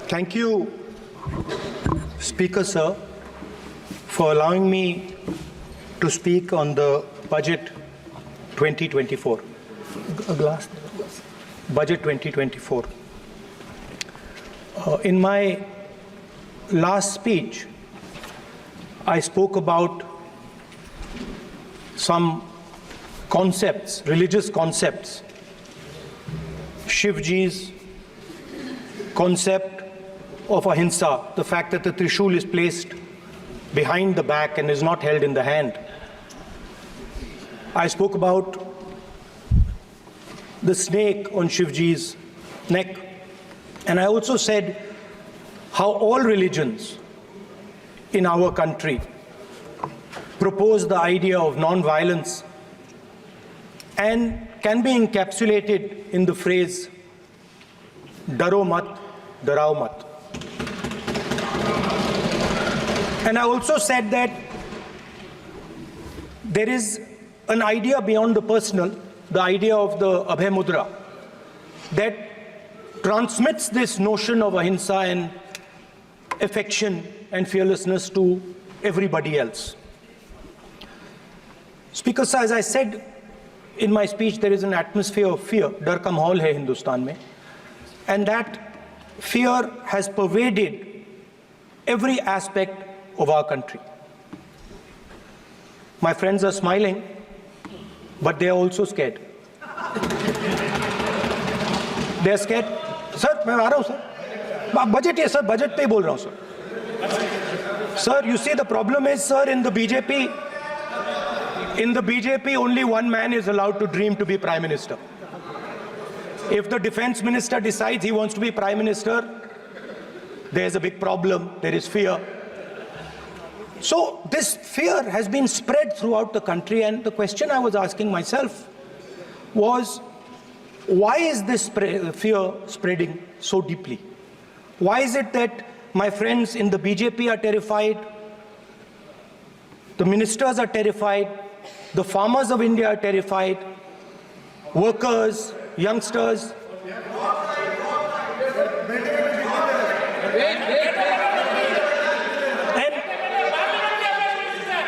Thank you, Speaker Sir, for allowing me to speak on the Budget 2024. Budget 2024. In my last speech, I spoke about some concepts, religious concepts. Shivji's concept of ahimsa, the fact that the Trishul is placed behind the back and is not held in the hand. I spoke about the snake on Shivji's neck. And I also said how all religions in our country propose the idea of non-violence and can be encapsulated in the phrase, Daro mat, darao mat. And I also said that there is an idea beyond the personal, the idea of the Abhay Mudra, that transmits this notion of ahimsa and affection and fearlessness to everybody else. Speaker sir, as I said in my speech, there is an atmosphere of fear, dar ka mahol hai Hindustan mein, and that fear has pervaded every aspect of our country. My friends are smiling, but they are also scared. They are scared. Sir, मैं आ रहा हूँ sir. Budget है sir, budget पे ही बोल रहा हूँ sir. Sir, you see the problem is sir, in the BJP only one man is allowed to dream to be Prime Minister. If the Defense Minister decides he wants to be Prime Minister, there's a big problem, there is fear. So this fear has been spread throughout the country, and the question I was asking myself was, why is this fear spreading so deeply? Why is it that my friends in the BJP are terrified, the ministers are terrified, the farmers of India are terrified, workers, youngsters?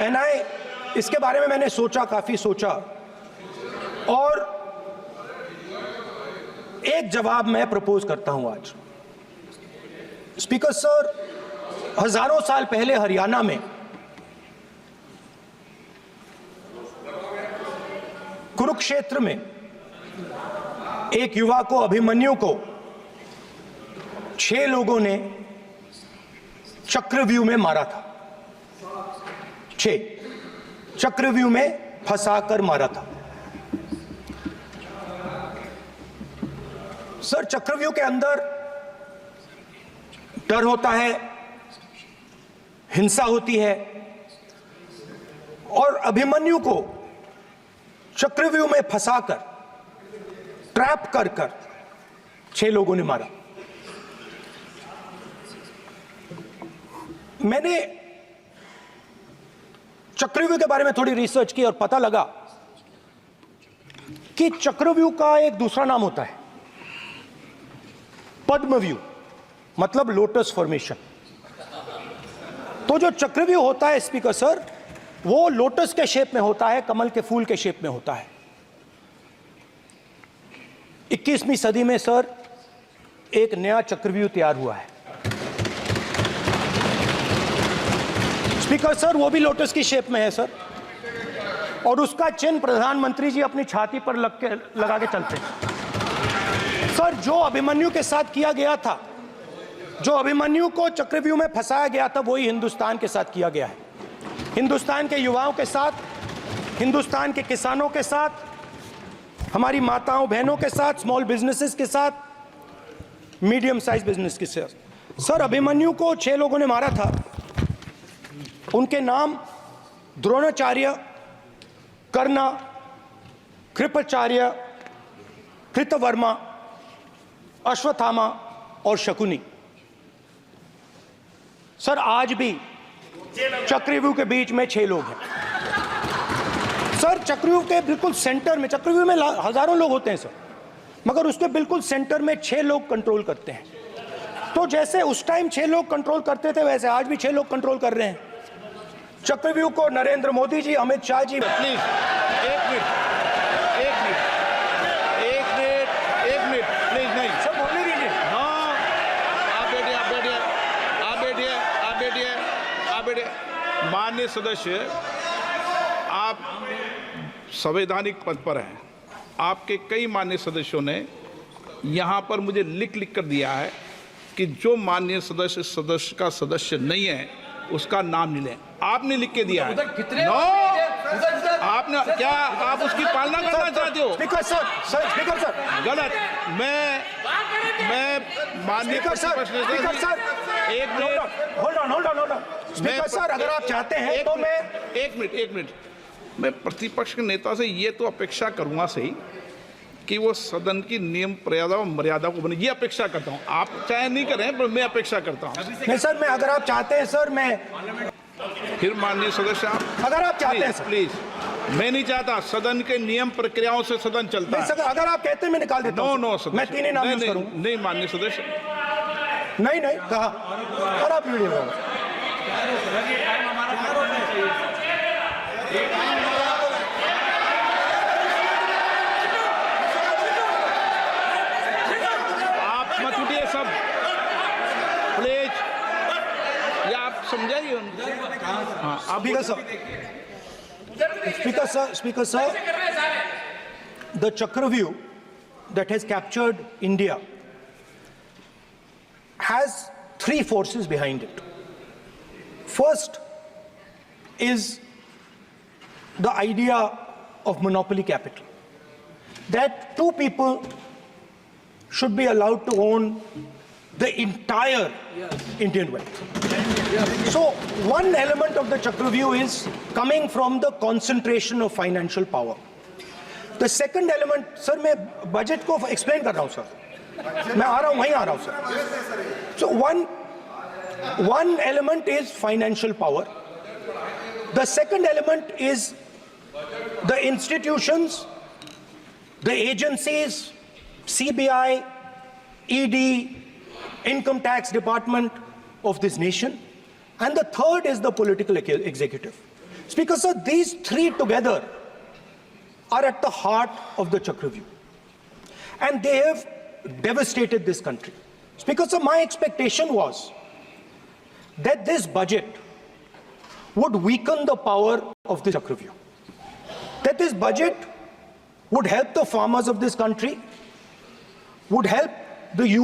And इसके बारे में मैंने सोचा, काफी सोचा, और एक जवाब मैं प्रपोज करता हूं आज। स्पीकर सर, हजारों साल पहले हरियाणा में कुरुक्षेत्र में एक युवा को, अभिमन्यु को 6 लोगों ने चक्रव्यूह में मारा था। 6 चक्रव्यूह में फंसाकर मारा था। सर, चक्रव्यूह के अंदर डर होता है, हिंसा होती है, और अभिमन्यु को चक्रव्यूह में फंसाकर, ट्रैप कर 6 लोगों ने मारा। मैंने चक्रव्यूह के बारे में थोड़ी रिसर्च की और पता लगा कि चक्रव्यूह का एक दूसरा नाम होता है, पद्मव्यूह, मतलब लोटस फॉर्मेशन। तो जो चक्रव्यूह होता है स्पीकर सर, वो लोटस के शेप में होता है, कमल के फूल के शेप में होता है। 21वीं सदी में सर एक नया चक्रव्यूह तैयार हुआ है स्पीकर सर, वो भी लोटस की शेप में है सर, और उसका चिन्ह प्रधानमंत्री जी अपनी छाती पर लगा के चलते हैं। सर, जो अभिमन्यु के साथ किया गया था, जो अभिमन्यु को चक्रव्यूह में फंसाया गया था, वही हिंदुस्तान के साथ किया गया है। हिंदुस्तान के युवाओं के साथ, हिंदुस्तान के किसानों के साथ, हमारी माताओं बहनों के साथ, स्मॉल बिजनेसेस के साथ, मीडियम साइज बिजनेस के साथ। सर, अभिमन्यु को 6 लोगों ने मारा था। उनके नाम द्रोणाचार्य, कर्ण, कृपाचार्य, कृतवर्मा, अश्वत्थामा और शकुनी। सर, आज भी चक्रव्यूह के बीच में 6 लोग हैं। सर, चक्रव्यूह के बिल्कुल सेंटर में, चक्रव्यूह में हजारों लोग होते हैं सर, मगर उसके बिल्कुल सेंटर में 6 लोग कंट्रोल करते हैं। तो जैसे उस टाइम 6 लोग कंट्रोल करते थे, वैसे आज भी 6 लोग कंट्रोल कर रहे हैं। चक्रव्यूह को नरेंद्र मोदी जी, अमित शाह जी। प्लीज एक मिनट प्लीज। नहीं सब बोलने दीजिए। हाँ, आप बैठिए। माननीय सदस्य, आप संवैधानिक पद पर हैं। आपके कई माननीय सदस्यों ने यहाँ पर मुझे लिख कर दिया है कि जो माननीय सदस्य का सदस्य नहीं है उसका नाम नहीं लें। आपने लिख के दिया है। नो, आपने क्या आप उसकी पालना करना चाहते हो? स्पीकर सर गलत। मैं माननीय स्पीकर सर एक minute hold on speaker sir, अगर आप चाहते हैं तो मैं एक मिनट मैं प्रतिपक्ष के नेता से ये तो अपेक्षा करूंगा सही कि वो सदन की नियम मर्यादा को बने, ये अपेक्षा करता हूं। आप चाहे नहीं करें पर मैं अपेक्षा करता हूं। नहीं सर, मैं अगर आप चाहते हैं सर, मैं फिर माननीय सदस्य आप अगर आप चाहते हैं सर, प्लीज। मैं नहीं चाहता, सदन के नियम प्रक्रियाओं से सदन चलता है। अगर आप कहते हैं मैं निकाल देता हूं। नो मैं 3 ही नाम यूज करूंगा। नहीं माननीय सदस्य, नहीं कहा। और आप वीडियो सब प्लीज, या आप समझाइए। हाँ, Speaker sir, the Chakravyuh that has captured India has 3 forces behind it. First is the idea of monopoly capital, that 2 people should be allowed to own the entire Indian wealth. So one element of the Chakravyuh is coming from the concentration of financial power. The second element, sir, मैं budget को explain कर रहा हूँ sir, मैं आ रहा हूँ, वहीं आ रहा हूँ sir. So one element is financial power. The second element is the institutions, the agencies, CBI, ED, Income Tax Department of this nation, and the third is the political executive. Speaker sir, these 3 together are at the heart of the Chakravyuh, and they have devastated this country. Speaker sir, my expectation was that this budget would weaken the power of the Chakravyuh, that this budget would help the farmers of this country, would help the youth